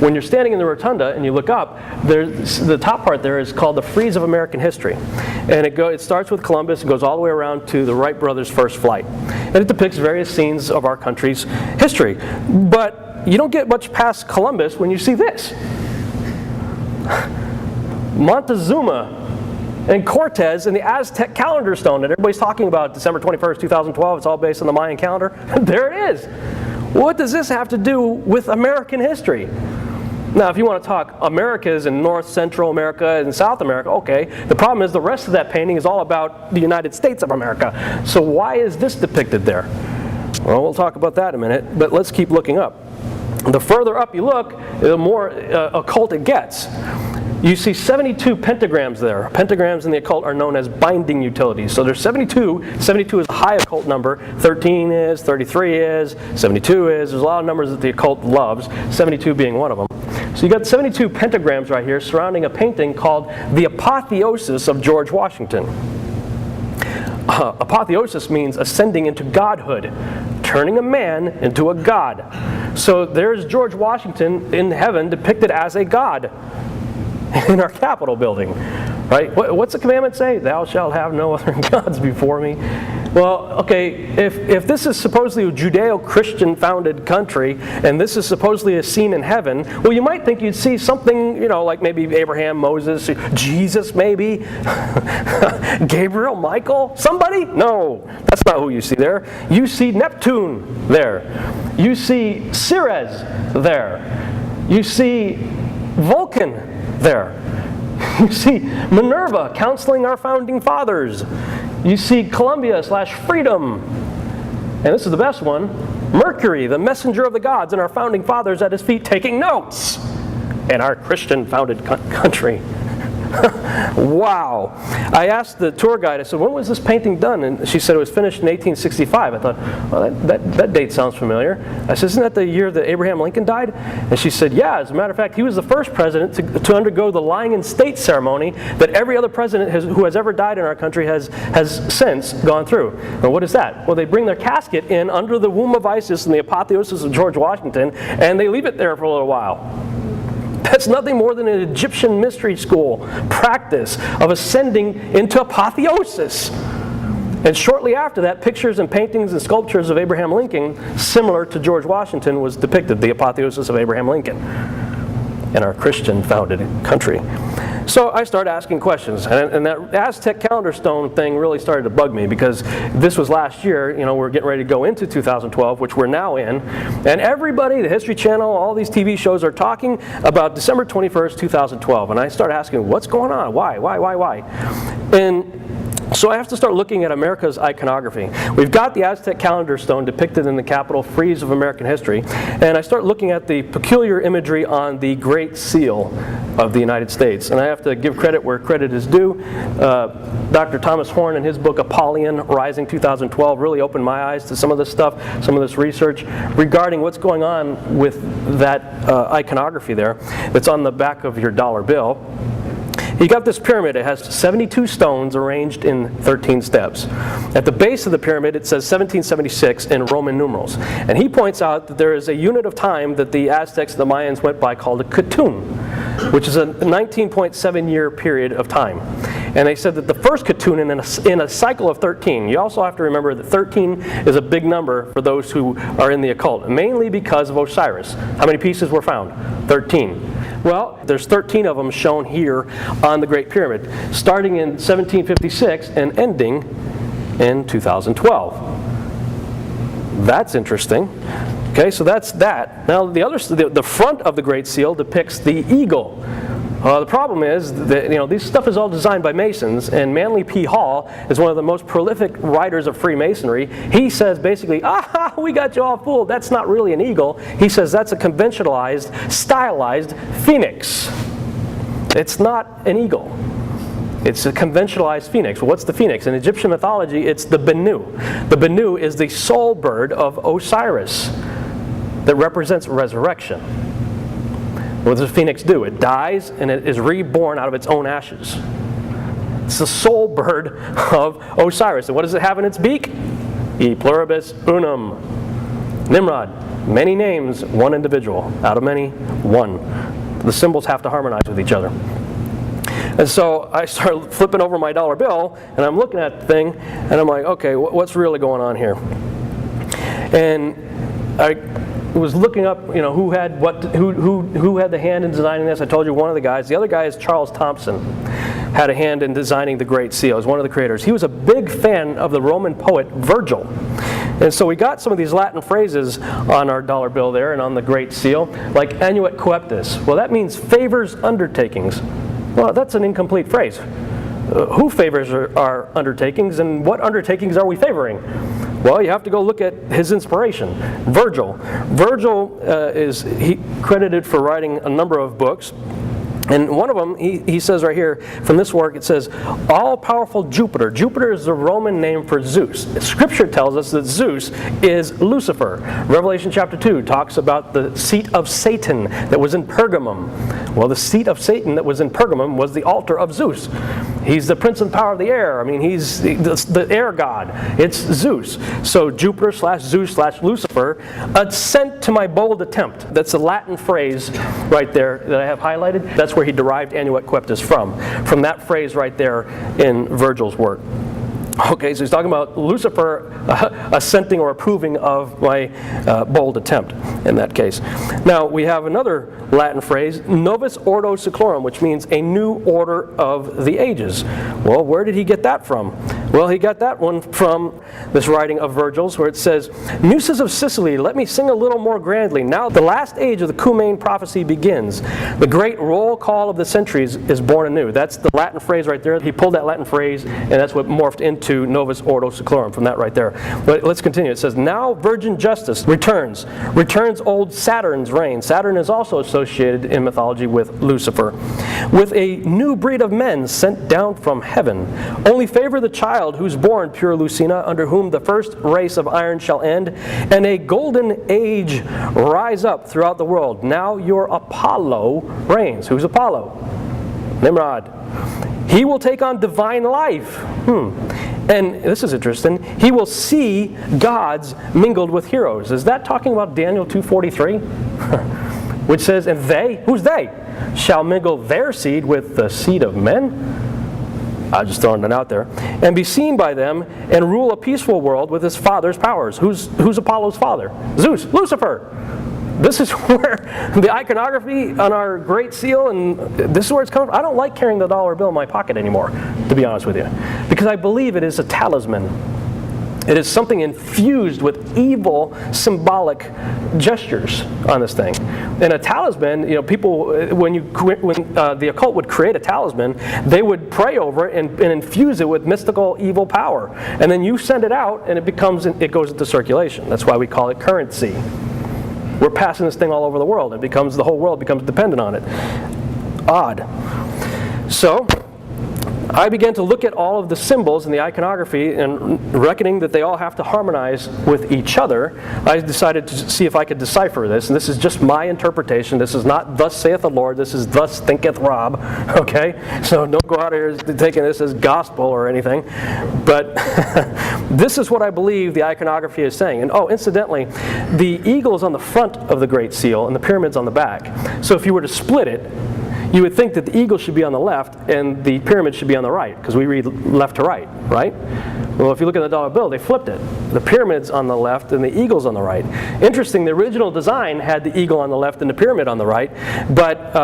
When you're standing in the Rotunda and you look up, the top part there is called the Frieze of American History. And it starts with Columbus and goes all the way around to the Wright brothers' first flight. And it depicts various scenes of our country's history. But you don't get much past Columbus when you see this. Montezuma and Cortez and the Aztec calendar stone that everybody's talking about, December 21st, 2012, it's all based on the Mayan calendar. There it is. What does this have to do with American history? Now, if you want to talk Americas and North, Central America and South America, okay. The problem is the rest of that painting is all about the United States of America. So why is this depicted there? Well, we'll talk about that in a minute, but let's keep looking up. The further up you look, the more occult it gets. You see 72 pentagrams there. Pentagrams in the occult are known as binding utilities. So there's 72. 72 is a high occult number. 13 is, 33 is, 72 is. There's a lot of numbers that the occult loves, 72 being one of them. So you got 72 pentagrams right here surrounding a painting called The Apotheosis of George Washington. Apotheosis means ascending into godhood, turning a man into a god. So there's George Washington in heaven depicted as a god in our Capitol building, right? What's the commandment say? Thou shalt have no other gods before me. Well, okay, if this is supposedly a Judeo-Christian founded country, and this is supposedly a scene in heaven, well, you might think you'd see something, like maybe Abraham, Moses, Jesus maybe, Gabriel, Michael, somebody? No, that's not who you see there. You see Neptune there. You see Ceres there. You see Vulcan there. You see Minerva counseling our founding fathers. You see Columbia/freedom. And this is the best one. Mercury, the messenger of the gods, and our founding fathers at his feet taking notes in our Christian founded country. Wow. I asked the tour guide, I said, when was this painting done? And she said it was finished in 1865. I thought, well, that date sounds familiar. I said, isn't that the year that Abraham Lincoln died? And she said, yeah, as a matter of fact, he was the first president to undergo the lying in state ceremony that every other president who has ever died in our country has since gone through. And what is that? Well, they bring their casket in under the womb of Isis and the apotheosis of George Washington, and they leave it there for a little while. That's nothing more than an Egyptian mystery school practice of ascending into apotheosis. And shortly after that, pictures and paintings and sculptures of Abraham Lincoln, similar to George Washington, was depicted, the apotheosis of Abraham Lincoln in our Christian-founded country. So I started asking questions, and that Aztec calendar stone thing really started to bug me because this was last year. We're getting ready to go into 2012, which we're now in, and everybody, the History Channel, all these TV shows are talking about December 21st, 2012, and I started asking, what's going on? Why? And so I have to start looking at America's iconography. We've got the Aztec calendar stone depicted in the Capitol Frieze of American History, and I start looking at the peculiar imagery on the Great Seal of the United States. And I have to give credit where credit is due. Dr. Thomas Horn in his book Apollyon Rising 2012 really opened my eyes to some of this stuff, some of this research regarding what's going on with that iconography there. It's on the back of your dollar bill. You got this pyramid. It has 72 stones arranged in 13 steps. At the base of the pyramid, it says 1776 in Roman numerals. And he points out that there is a unit of time that the Aztecs and the Mayans went by called a Katun, which is a 19.7-year period of time. And they said that the first Katun in a cycle of 13, you also have to remember that 13 is a big number for those who are in the occult, mainly because of Osiris. How many pieces were found? 13. Well, there's 13 of them shown here on the Great Pyramid, starting in 1756 and ending in 2012. That's interesting. Okay, so that's that. Now the front of the Great Seal depicts the eagle. The problem is that this stuff is all designed by Masons, and Manly P. Hall is one of the most prolific writers of Freemasonry. He says basically, we got you all fooled. That's not really an eagle. He says that's a conventionalized, stylized phoenix. It's not an eagle. It's a conventionalized phoenix. Well, what's the phoenix? In Egyptian mythology, it's the Bennu. The Bennu is the soul bird of Osiris that represents resurrection. What does a phoenix do? It dies and it is reborn out of its own ashes. It's the soul bird of Osiris. And what does it have in its beak? E pluribus unum. Nimrod, many names, one individual. Out of many, one. The symbols have to harmonize with each other. And so I started flipping over my dollar bill, and I'm looking at the thing, and I'm like, okay, what's really going on here? And I was looking up, who had the hand in designing this. I told you one of the guys. The other guy is Charles Thompson. Had a hand in designing the Great Seal. He was one of the creators. He was a big fan of the Roman poet Virgil. And so we got some of these Latin phrases on our dollar bill there and on the Great Seal, like annuet coeptis. Well, that means favors undertakings. Well, that's an incomplete phrase. Who favors our undertakings, and what undertakings are we favoring? Well, you have to go look at his inspiration, Virgil. Virgil is credited for writing a number of books. And one of them, he says right here, from this work, it says, all-powerful Jupiter. Jupiter is the Roman name for Zeus. Scripture tells us that Zeus is Lucifer. Revelation chapter 2 talks about the seat of Satan that was in Pergamum. Well, the seat of Satan that was in Pergamum was the altar of Zeus. He's the prince and power of the air. I mean, he's the air god. It's Zeus. So Jupiter / Zeus / Lucifer, assent to my bold attempt. That's a Latin phrase right there that I have highlighted. That's where he derived annuet coeptis from that phrase right there in Virgil's work. Okay, so he's talking about Lucifer assenting or approving of my bold attempt in that case. Now, we have another Latin phrase, novus ordo seclorum, which means a new order of the ages. Well, where did he get that from? Well, he got that one from this writing of Virgil's where it says, Muses of Sicily, let me sing a little more grandly. Now the last age of the Cumaean prophecy begins. The great roll call of the centuries is born anew. That's the Latin phrase right there. He pulled that Latin phrase, and that's what morphed into novus ordo seclorum from that right there. But let's continue. It says, now virgin justice returns old Saturn's reign. Saturn is also associated in mythology with Lucifer. With a new breed of men sent down from heaven. Only favor the child who's born, pure Lucina, under whom the first race of iron shall end, and a golden age rise up throughout the world. Now your Apollo reigns. Who's Apollo? Nimrod. He will take on divine life. And this is interesting. He will see gods mingled with heroes. Is that talking about Daniel 2:43? Which says, and they, who's they? Shall mingle their seed with the seed of men? I'm just throwing that out there. And be seen by them and rule a peaceful world with his father's powers. Who's Apollo's father? Zeus, Lucifer. This is where the iconography on our Great Seal, and this is where it's coming from. I don't like carrying the dollar bill in my pocket anymore, to be honest with you, because I believe it is a talisman. It is something infused with evil symbolic gestures on this thing. And a talisman, people, when the occult would create a talisman, they would pray over it and infuse it with mystical evil power. And then you send it out, and it goes into circulation. That's why we call it currency. We're passing this thing all over the world. The whole world becomes dependent on it. Odd. So I began to look at all of the symbols in the iconography and reckoning that they all have to harmonize with each other. I decided to see if I could decipher this, and this is just my interpretation. This is not thus saith the Lord, this is thus thinketh Rob, okay? So don't go out here taking this as gospel or anything. But this is what I believe the iconography is saying. And incidentally, the eagle is on the front of the Great Seal and the pyramid's on the back. So if you were to split it, you would think that the eagle should be on the left and the pyramid should be on the right, because we read left to right, right? Well, if you look at the dollar bill, they flipped it. The pyramid's on the left and the eagle's on the right. Interesting, the original design had the eagle on the left and the pyramid on the right, but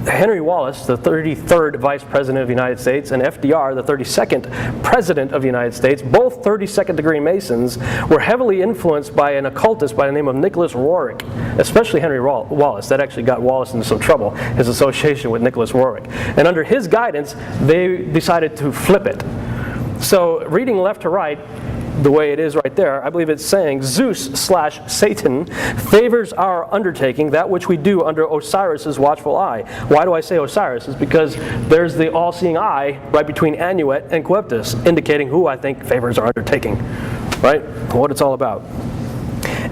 Henry Wallace, the 33rd Vice President of the United States, and FDR, the 32nd President of the United States, both 32nd degree Masons, were heavily influenced by an occultist by the name of Nicholas Roerich, especially Henry Wallace. That actually got Wallace into some trouble, his association with Nicholas Roerich. And under his guidance, they decided to flip it. So reading left to right, the way it is right there, I believe it's saying Zeus / Satan favors our undertaking, that which we do under Osiris's watchful eye. Why do I say Osiris? It's because there's the all-seeing eye right between annuet and coeptis, indicating who I think favors our undertaking, right? What it's all about.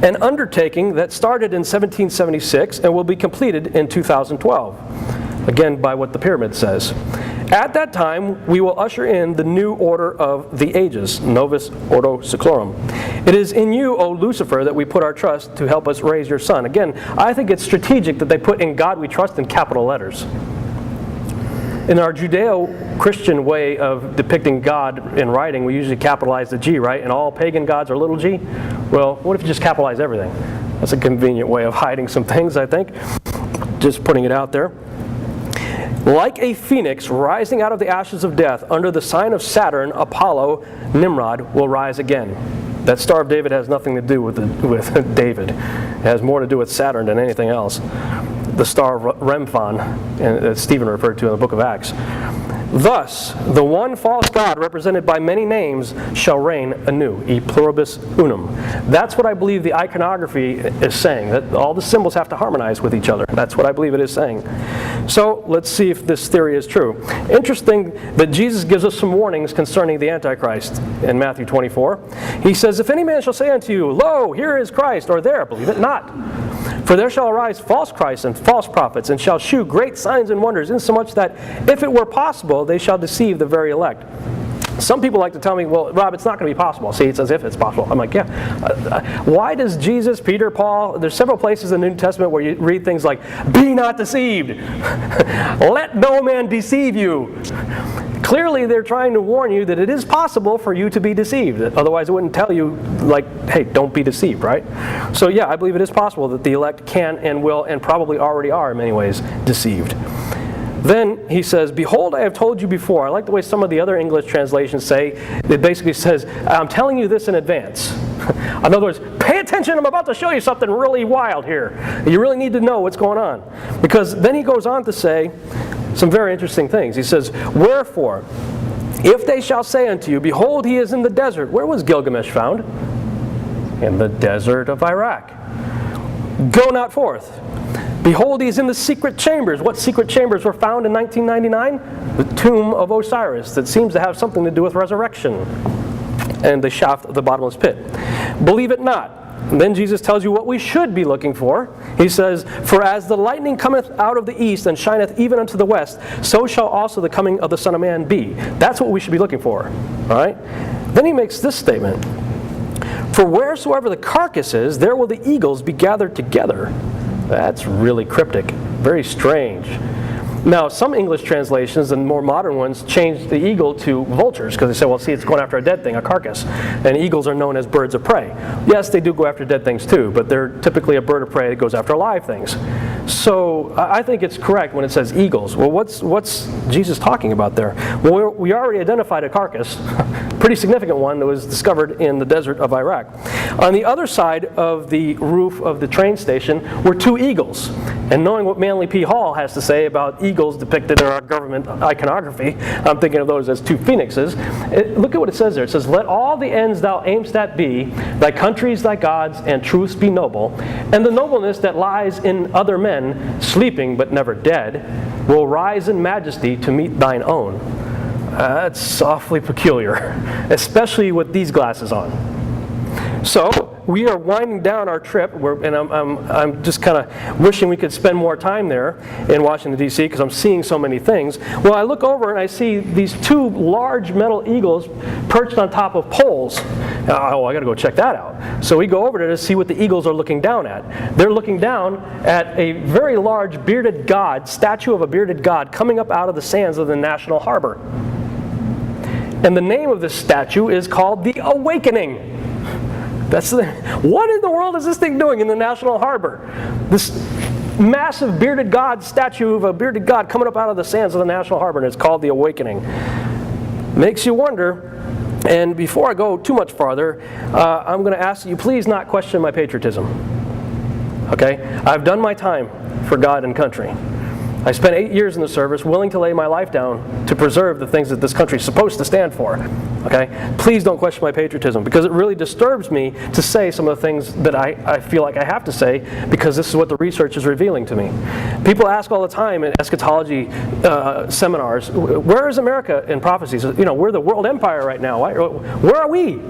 An undertaking that started in 1776 and will be completed in 2012. Again, by what the pyramid says. At that time, we will usher in the new order of the ages, Novus Ordo Seclorum. It is in you, O Lucifer, that we put our trust to help us raise your son. Again, I think it's strategic that they put in God we trust in capital letters. In our Judeo-Christian way of depicting God in writing, we usually capitalize the G, right? And all pagan gods are little g. Well, what if you just capitalize everything? That's a convenient way of hiding some things, I think. Just putting it out there. Like a phoenix rising out of the ashes of death, under the sign of Saturn, Apollo, Nimrod will rise again. That Star of David has nothing to do with David. It has more to do with Saturn than anything else. The Star of Remphan, that Stephen referred to in the book of Acts. Thus, the one false god, represented by many names, shall reign anew, e pluribus unum. That's what I believe the iconography is saying, that all the symbols have to harmonize with each other. That's what I believe it is saying. So, let's see if this theory is true. Interesting that Jesus gives us some warnings concerning the Antichrist in Matthew 24. He says, if any man shall say unto you, lo, here is Christ, or there, believe it not. For there shall arise false Christs and false prophets, and shall shew great signs and wonders, insomuch that, if it were possible, they shall deceive the very elect. Some people like to tell me, well, Rob, it's not going to be possible. See, it's as if it's possible. I'm like, yeah. Why does Jesus, Peter, Paul, there's several places in the New Testament where you read things like, be not deceived. Let no man deceive you. Clearly, they're trying to warn you that it is possible for you to be deceived. Otherwise, it wouldn't tell you, like, hey, don't be deceived, right? So, yeah, I believe it is possible that the elect can and will and probably already are, in many ways, deceived. Then he says, behold, I have told you before. I like the way some of the other English translations say. It basically says, I'm telling you this in advance. In other words, pay attention, I'm about to show you something really wild here. You really need to know what's going on. Because then he goes on to say some very interesting things. He says, wherefore, if they shall say unto you, behold, he is in the desert. Where was Gilgamesh found? In the desert of Iraq. Go not forth. Behold, he is in the secret chambers. What secret chambers were found in 1999? The tomb of Osiris, that seems to have something to do with resurrection, and the shaft of the bottomless pit. Believe it not. And then Jesus tells you what we should be looking for. He says, for as the lightning cometh out of the east and shineth even unto the west, so shall also the coming of the Son of Man be. That's what we should be looking for. All right? Then he makes this statement. For wheresoever the carcass is, there will the eagles be gathered together. That's really cryptic, very strange. Now, some English translations and more modern ones change the eagle to vultures because they say, well, see, it's going after a dead thing, a carcass. And eagles are known as birds of prey. Yes, they do go after dead things too, but they're typically a bird of prey that goes after live things. So I think it's correct when it says eagles. Well, what's Jesus talking about there? Well, we already identified a carcass, pretty significant one that was discovered in the desert of Iraq. On the other side of the roof of the train station were two eagles. And knowing what Manly P. Hall has to say about eagles depicted in our government iconography, I'm thinking of those as two phoenixes. Look at what it says there. It says, let all the ends thou aimst at be, thy countries, thy gods, and truths be noble, and the nobleness that lies in other men, sleeping but never dead, will rise in majesty to meet thine own. That's awfully peculiar, especially with these glasses on. So, we are winding down our trip, and I'm just kind of wishing we could spend more time there in Washington, D.C., because I'm seeing so many things. Well, I look over and I see these two large metal eagles perched on top of poles. Oh, I got to go check that out. So we go over there to see what the eagles are looking down at. They're looking down at a very large bearded god, statue of a bearded god, coming up out of the sands of the National Harbor. And the name of this statue is called the Awakening. What in the world is this thing doing in the National Harbor? This massive bearded god statue of a bearded god coming up out of the sands of the National Harbor, and it's called the Awakening. Makes you wonder. And before I go too much farther, I'm going to ask that you please not question my patriotism. Okay? I've done my time for God and country. I spent 8 years in the service, willing to lay my life down to preserve the things that this country is supposed to stand for. Okay? Please don't question my patriotism, because it really disturbs me to say some of the things that I feel like I have to say, because this is what the research is revealing to me. People ask all the time in eschatology seminars, where is America in prophecies? You know, we're the world empire right now. Where are we?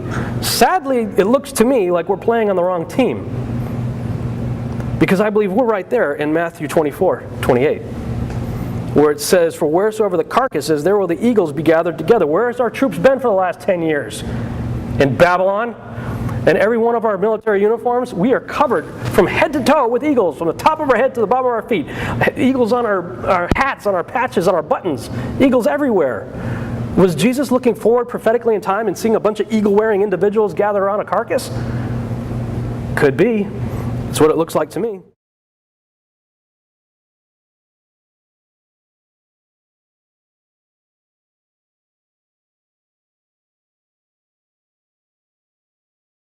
Sadly, it looks to me like we're playing on the wrong team, because I believe we're right there in Matthew 24:28. where it says, "For wheresoever the carcass is, there will the eagles be gathered together." Where has our troops been for the last 10 years? In Babylon. And every one of our military uniforms, we are covered from head to toe with eagles, from the top of our head to the bottom of our feet. Eagles on our hats, on our patches, on our buttons. Eagles everywhere. Was Jesus looking forward prophetically in time and seeing a bunch of eagle-wearing individuals gather around a carcass? Could be. That's what it looks like to me.